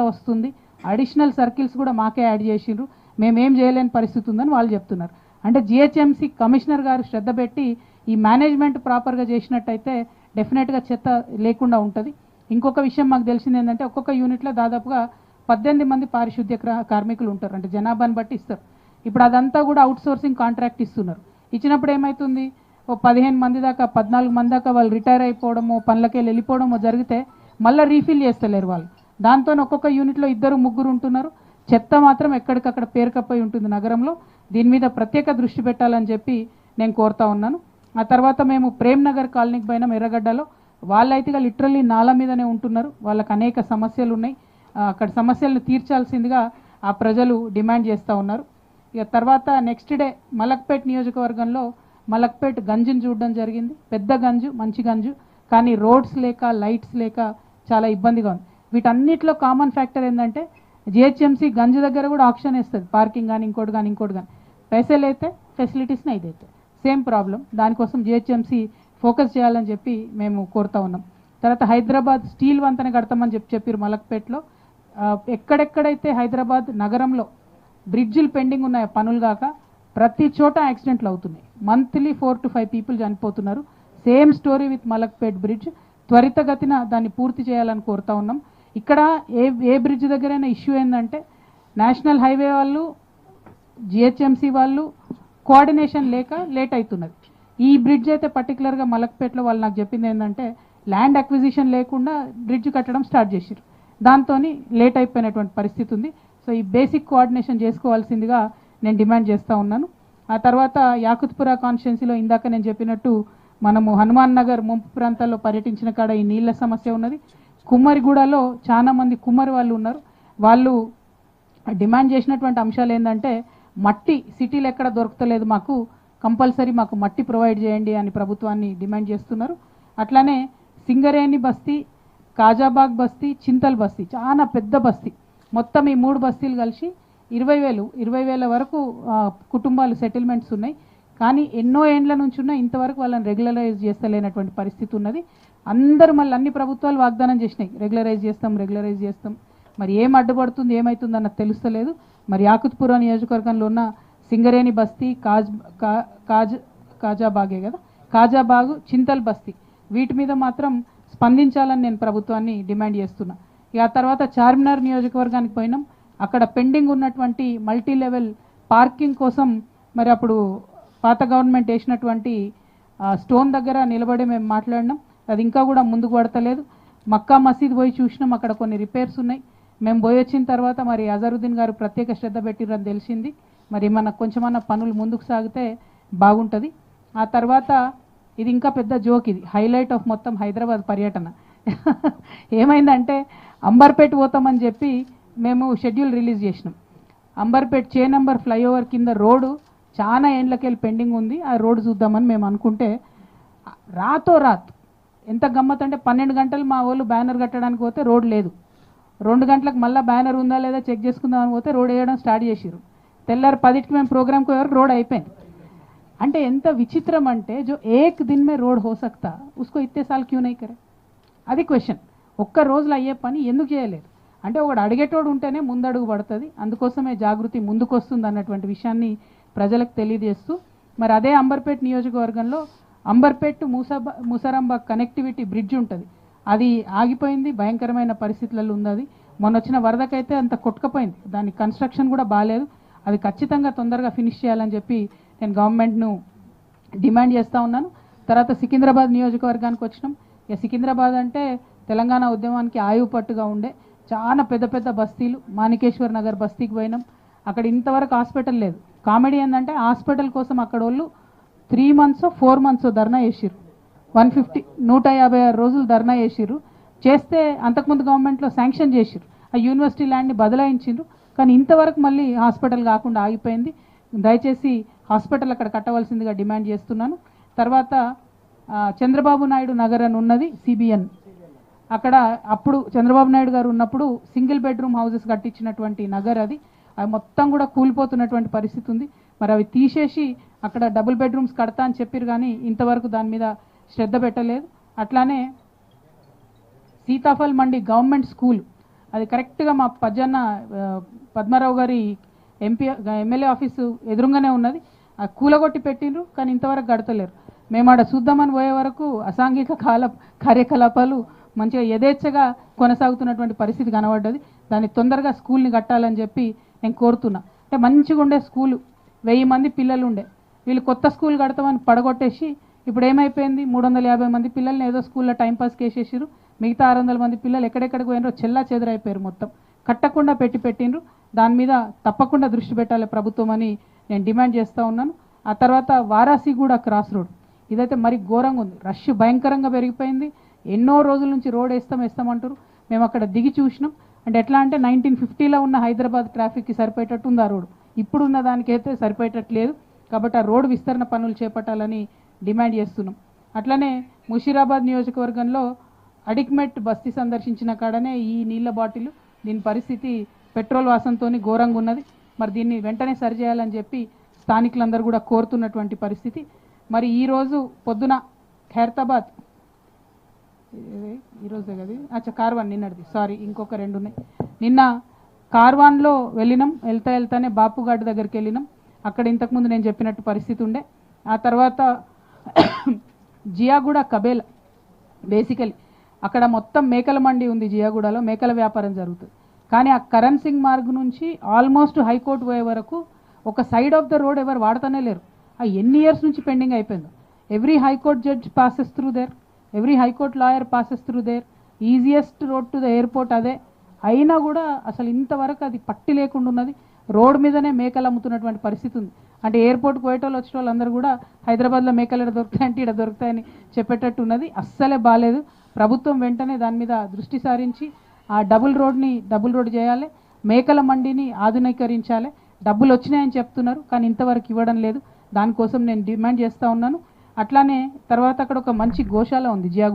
వస్తుంది, additional circles కూడా మాకే యాడ్ చేసిండ్రు, మేమేం చేయలేని పరిస్థితి ఉందని వాళ్ళు చెప్తున్నారు. అంటే జిహెచ్ఎంసీ కమిషనర్ గారు శ్రద్ధ పెట్టి ఈ మేనేజ్మెంట్ ప్రాపర్గా చేసినట్టయితే డెఫినెట్గా చెత్త లేకుండా ఉంటుంది. ఇంకొక విషయం మాకు తెలిసింది ఏంటంటే ఒక్కొక్క యూనిట్లో దాదాపుగా 18 మంది పారిశుద్ధ్య కార్మికులు ఉంటారు, అంటే జనాభాని బట్టి ఇస్తారు. ఇప్పుడు అదంతా కూడా అవుట్ సోర్సింగ్ కాంట్రాక్ట్ ఇస్తున్నారు. ఇచ్చినప్పుడు ఏమవుతుంది, ఓ 15 మంది దాకా 14 మంది దాకా వాళ్ళు రిటైర్ అయిపోవడమో పనులకి వెళ్ళిపోవడమో జరిగితే మళ్ళీ రీఫిల్ చేస్తలేరు వాళ్ళు. దాంతో ఒక్కొక్క యూనిట్లో 2-3 ఉంటున్నారు. చెత్త మాత్రం ఎక్కడికక్కడ పేరుకపోయి ఉంటుంది నగరంలో. దీని మీద ప్రత్యేక దృష్టి పెట్టాలని చెప్పి నేను కోరుతా ఉన్నాను. ఆ తర్వాత మేము ప్రేమ్ నగర్ కాలనీకి పోయినాం ఎర్రగడ్డలో. వాళ్ళైతే లిటరల్లీ నాల మీదనే ఉంటున్నారు, వాళ్ళకి అనేక సమస్యలు ఉన్నాయి. అక్కడ సమస్యలను తీర్చాల్సిందిగా ఆ ప్రజలు డిమాండ్ చేస్తూ ఉన్నారు. ఇక తర్వాత నెక్స్ట్ డే మలక్పేట్ నియోజకవర్గంలో మలక్పేట్ గంజుని చూడడం జరిగింది. పెద్ద గంజు, మంచి గంజు, కానీ రోడ్స్ లేక లైట్స్ లేక చాలా ఇబ్బందిగా ఉంది. వీటన్నిటిలో కామన్ ఫ్యాక్టర్ ఏంటంటే జిహెచ్ఎంసీ గంజు దగ్గర కూడా ఆప్షన్ వేస్తుంది, పార్కింగ్ కానీ ఇంకోటి కానీ పైసలు అయితే ఫెసిలిటీస్ని అయితే సేమ్ ప్రాబ్లం. దానికోసం జిహెచ్ఎంసీ ఫోకస్ చేయాలని చెప్పి మేము కోరుతా ఉన్నాం. తర్వాత హైదరాబాద్ స్టీల్ వంతెన కడతామని చెప్పారు మలక్పేట్లో. ఎక్కడెక్కడైతే హైదరాబాద్ నగరంలో బ్రిడ్జిలు పెండింగ్ ఉన్నాయో పనులు కాక ప్రతి చోట యాక్సిడెంట్లు అవుతున్నాయి. మంత్లీ 4 to 5 పీపుల్ చనిపోతున్నారు. Same story with Malakpet bridge. త్వరితగతిన దాన్ని పూర్తి చేయాలని కోరుతా ఉన్నాం. ఇక్కడ ఏ బ్రిడ్జ్ దగ్గరైనా ఇష్యూ ఏంటంటే నేషనల్ హైవే వాళ్ళు జిహెచ్ఎంసీ వాళ్ళు కోఆర్డినేషన్ లేక లేట్ అవుతున్నది. ఈ బ్రిడ్జ్ అయితే పర్టికులర్గా మలక్పేట్లో వాళ్ళు నాకు చెప్పింది ఏంటంటే ల్యాండ్ అక్విజిషన్ లేకుండా బ్రిడ్జ్ కట్టడం స్టార్ట్ చేశారు, దాంతో లేట్ అయిపోయినటువంటి పరిస్థితి ఉంది. సో ఈ బేసిక్ కోఆర్డినేషన్ చేసుకోవాల్సిందిగా నేను డిమాండ్ చేస్తూ ఉన్నాను. ఆ తర్వాత యాకుత్పురా కాన్స్టిట్యున్సీలో ఇందాక నేను చెప్పినట్టు మనము హనుమాన్ నగర్ ముంపు ప్రాంతాల్లో పర్యటించిన కాడ ఈ నీళ్ళ సమస్య ఉన్నది. కుమ్మరిగూడలో చాలా మంది కుమ్మరి వాళ్ళు ఉన్నారు. వాళ్ళు డిమాండ్ చేసినటువంటి అంశాలు ఏంటంటే మట్టి సిటీలో ఎక్కడ దొరకలేదు, మాకు కంపల్సరీ మాకు మట్టి ప్రొవైడ్ చేయండి అని ప్రభుత్వాన్ని డిమాండ్ చేస్తున్నారు. అట్లానే సింగరేణి బస్తీ, కాజాబాగ్ బస్తీ, చింతల్ బస్తీ చాలా పెద్ద బస్తీ. మొత్తం ఈ 3 బస్తీలు కలిసి 20,000 వరకు కుటుంబాలు సెటిల్మెంట్స్ ఉన్నాయి. కానీ ఎన్నో ఏండ్ల నుంచి ఉన్న ఇంతవరకు వాళ్ళని రెగ్యులరైజ్ చేస్తలేనటువంటి పరిస్థితి ఉన్నది. అందరూ మళ్ళీ అన్ని ప్రభుత్వాలు వాగ్దానం చేసినాయి, రెగ్యులరైజ్ చేస్తాం. మరి ఏం అడ్డుపడుతుంది, ఏమవుతుంది అన్నది తెలుస్తలేదు. మరి యాకుత్పురా నియోజకవర్గంలో ఉన్న సింగరేణి బస్తీ, కాజాబాగే కదా, కాజాబాగు, చింతల్ బస్తీ వీటి మీద మాత్రం స్పందించాలని నేను ప్రభుత్వాన్ని డిమాండ్ చేస్తున్నా. ఇక ఆ తర్వాత చార్మినార్ నియోజకవర్గానికి పోయినాం. అక్కడ పెండింగ్ ఉన్నటువంటి మల్టీ లెవెల్ పార్కింగ్ కోసం మరి అప్పుడు పాత గవర్నమెంట్ వేసినటువంటి స్టోన్ దగ్గర నిలబడి మేము మాట్లాడినాం. అది ఇంకా కూడా ముందుకు పడతలేదు. మక్కా మసీద్ పోయి చూసినాం, అక్కడ కొన్ని రిపేర్స్ ఉన్నాయి. మేము పోయి వచ్చిన తర్వాత మరి అజరుద్దీన్ గారు ప్రత్యేక శ్రద్ధ పెట్టిరని తెలిసింది. మరి మనకు కొంచెమన్నా పనులు ముందుకు సాగితే బాగుంటుంది. ఆ తర్వాత ఇది ఇంకా పెద్ద జోక్, ఇది హైలైట్ ఆఫ్ మొత్తం హైదరాబాద్ పర్యటన. ఏమైందంటే అంబర్పేట పోతామని చెప్పి మేము షెడ్యూల్ రిలీజ్ చేసినాం. అంబర్పేట్ చే నంబర్ ఫ్లైఓవర్ కింద రోడ్డు చాలా ఏండ్లకెళ్ళి పెండింగ్ ఉంది, ఆ రోడ్డు చూద్దామని మేము అనుకుంటే రాత్ ఎంత గమ్మత్ అంటే 12 గంటలు మా వాళ్ళు బ్యానర్ కట్టడానికి పోతే రోడ్ లేదు. 2 గంటలకు మళ్ళీ బ్యానర్ ఉందా లేదా చెక్ చేసుకుందామని పోతే రోడ్ వేయడం స్టార్ట్ చేసిరు. తెల్లారు 10కి మేము ప్రోగ్రామ్కి వరకు రోడ్ అయిపోయింది. అంటే ఎంత విచిత్రం అంటే జో ఏక్ దిన్ మే రోడ్ హో సక్తా ఉస్కో ఇత్తే సాల్ క్యూ నహీ కరే, అది క్వశ్చన్. ఒక్క రోజులో అయ్యే పని ఎందుకు చేయలేదు అంటే ఒకడు అడిగేటోడు ఉంటేనే ముందడుగు పడుతుంది. అందుకోసమే జాగృతి ముందుకు వస్తుంది అన్నటువంటి విషయాన్ని ప్రజలకు తెలియజేస్తూ మరి అదే అంబర్పేట్ నియోజకవర్గంలో అంబర్పేట్ ముసరాంబాగ్ కనెక్టివిటీ బ్రిడ్జ్ ఉంటుంది, అది ఆగిపోయింది, భయంకరమైన పరిస్థితులలో ఉంది. అది మొన్న వచ్చిన వరదకైతే అంత కొట్టుకపోయింది, దాని కన్స్ట్రక్షన్ కూడా బాగాలేదు. అది ఖచ్చితంగా తొందరగా ఫినిష్ చేయాలని చెప్పి నేను గవర్నమెంట్ను డిమాండ్ చేస్తూ ఉన్నాను. తర్వాత సికింద్రాబాద్ నియోజకవర్గానికి వచ్చినాం. ఇక సికింద్రాబాద్ అంటే తెలంగాణ ఉద్యమానికి ఆయువు పట్టుగా ఉండే చాలా పెద్ద బస్తీలు. మాణికేశ్వర్ నగర్ బస్తీకి పోయినాం, అక్కడ ఇంతవరకు హాస్పిటల్ లేదు. కామెడీ ఏంటంటే హాస్పిటల్ కోసం అక్కడ వాళ్ళు 3 months 4 months ధర్నా చేసిర్రు. 156 రోజులు ధర్నా చేస్తే అంతకుముందు గవర్నమెంట్లో శాంక్షన్ చేసిర్రు, ఆ యూనివర్సిటీ ల్యాండ్ని బదలాయించిండ్రు. కానీ ఇంతవరకు మళ్ళీ హాస్పిటల్ కాకుండా ఆగిపోయింది. దయచేసి హాస్పిటల్ అక్కడ కట్టవలసిందిగా డిమాండ్ చేస్తున్నాను. తర్వాత చంద్రబాబు నాయుడు నగర్ అని ఉన్నది, CBN. అక్కడ అప్పుడు చంద్రబాబు నాయుడు గారు ఉన్నప్పుడు సింగిల్ బెడ్రూమ్ హౌసెస్ కట్టించినటువంటి నగర్ అది. అవి మొత్తం కూడా కూలిపోతున్నటువంటి పరిస్థితి ఉంది. మరి అవి తీసేసి అక్కడ డబుల్ బెడ్రూమ్స్ కడతా అని చెప్పారు, కానీ ఇంతవరకు దాని మీద శ్రద్ధ పెట్టలేదు. అట్లానే సీతాఫల్ మండి గవర్నమెంట్ స్కూల్ అది కరెక్ట్గా మా పద్మారావు గారి ఎమ్మెల్యే ఆఫీసు ఎదురుగానే ఉన్నది. ఆ కూలగొట్టి పెట్టిండ్రు, కానీ ఇంతవరకు గడతలేరు. మేము ఆడ చూద్దామని పోయే వరకు అసాంఘిక కార్యకలాపాలు మంచిగా యథేచ్ఛగా కొనసాగుతున్నటువంటి పరిస్థితి కనబడ్డది. దాన్ని తొందరగా స్కూల్ని కట్టాలని చెప్పి నేను కోరుతున్నా. అంటే మంచిగా ఉండే స్కూలు, 1000 మంది పిల్లలు ఉండే, వీళ్ళు కొత్త స్కూల్ కడతామని పడగొట్టేసి ఇప్పుడు ఏమైపోయింది, 350 మంది పిల్లల్ని ఏదో స్కూల్లో టైంపాస్కి వేసేసారు. మిగతా 600 మంది పిల్లలు ఎక్కడెక్కడికి పోయినారో చెల్లా చెదరైపోయారు. మొత్తం కట్టకుండా పెట్టిండ్రు. దాని మీద తప్పకుండా దృష్టి పెట్టాలి ప్రభుత్వం అని నేను డిమాండ్ చేస్తూ ఉన్నాను. ఆ తర్వాత వారాసిగూడ క్రాస్ రోడ్, ఇదైతే మరి ఘోరంగా ఉంది. రష్ భయంకరంగా పెరిగిపోయింది. ఎన్నో రోజుల నుంచి రోడ్ వేస్తామంటారు. మేము అక్కడ దిగి చూసినాం. అంటే ఎట్లా అంటే 1950లో ఉన్న హైదరాబాద్ ట్రాఫిక్కి సరిపోయేటట్టు ఉంది ఆ రోడ్. ఇప్పుడున్న దానికైతే సరిపోయేటట్లేదు. కాబట్టి ఆ రోడ్ విస్తరణ పనులు చేపట్టాలని డిమాండ్ చేస్తున్నాం. అట్లనే ముషీరాబాద్ నియోజకవర్గంలో అడిక్మెట్ బస్తీ సందర్శించిన కాడనే ఈ నీళ్ళ బాటిల్, దీని పరిస్థితి పెట్రోల్ వాసనతో ఘోరంగా ఉన్నది. మరి దీన్ని వెంటనే సరిచేయాలని చెప్పి స్థానికులందరూ కూడా కోరుతున్నటువంటి పరిస్థితి. మరి ఈరోజు పొద్దున ఖైరతాబాద్, ఈరోజే కదా కార్వాన్, నిన్నటిది సారీ, ఇంకొక 2 ఉన్నాయి. నిన్న కార్వాన్లో వెళ్ళినాం. వెళ్తానే బాపుఘాట్ దగ్గరికి వెళ్ళినాం. అక్కడ ఇంతకుముందు నేను చెప్పినట్టు పరిస్థితి ఉండే. ఆ తర్వాత జియాగూడ కబేల్, బేసికలీ అక్కడ మొత్తం మేకల మండి ఉంది. జియాగూడలో మేకల వ్యాపారం జరుగుతుంది. కానీ ఆ కరణ్ సింగ్ మార్గ్ నుంచి ఆల్మోస్ట్ హైకోర్టు పోయే వరకు ఒక సైడ్ ఆఫ్ ద రోడ్ ఎవరు వాడుతూనే లేరు. ఎన్ని ఇయర్స్ నుంచి పెండింగ్ అయిపోయిందో. Every high court judge passes through there, every high court lawyer passes through there. Easiest road to the airport అదే. అయినా కూడా అసలు ఇంతవరకు అది పట్టి లేకుండా ఉన్నది. రోడ్ మీదనే మేకలు అమ్ముతున్నటువంటి పరిస్థితి ఉంది. అంటే ఎయిర్పోర్ట్కి పోయేటోళ్ళు వచ్చిన వాళ్ళందరూ కూడా హైదరాబాద్లో మేకలు ఇక్కడ దొరుకుతాయంటే ఇక్కడ దొరుకుతాయని చెప్పేటట్టు ఉన్నది. అస్సలే బాగాలేదు. ప్రభుత్వం వెంటనే దాని మీద దృష్టి సారించి ఆ డబుల్ రోడ్ చేయాలి. మేకల మండిని ఆధునీకరించాలి. డబ్బులు వచ్చినాయని చెప్తున్నారు, కానీ ఇంతవరకు ఇవ్వడం లేదు. దానికోసం నేను డిమాండ్ చేస్తూ ఉన్నాను. అట్లానే తర్వాత అక్కడ ఒక మంచి గోశాల ఉంది జియాగూడ.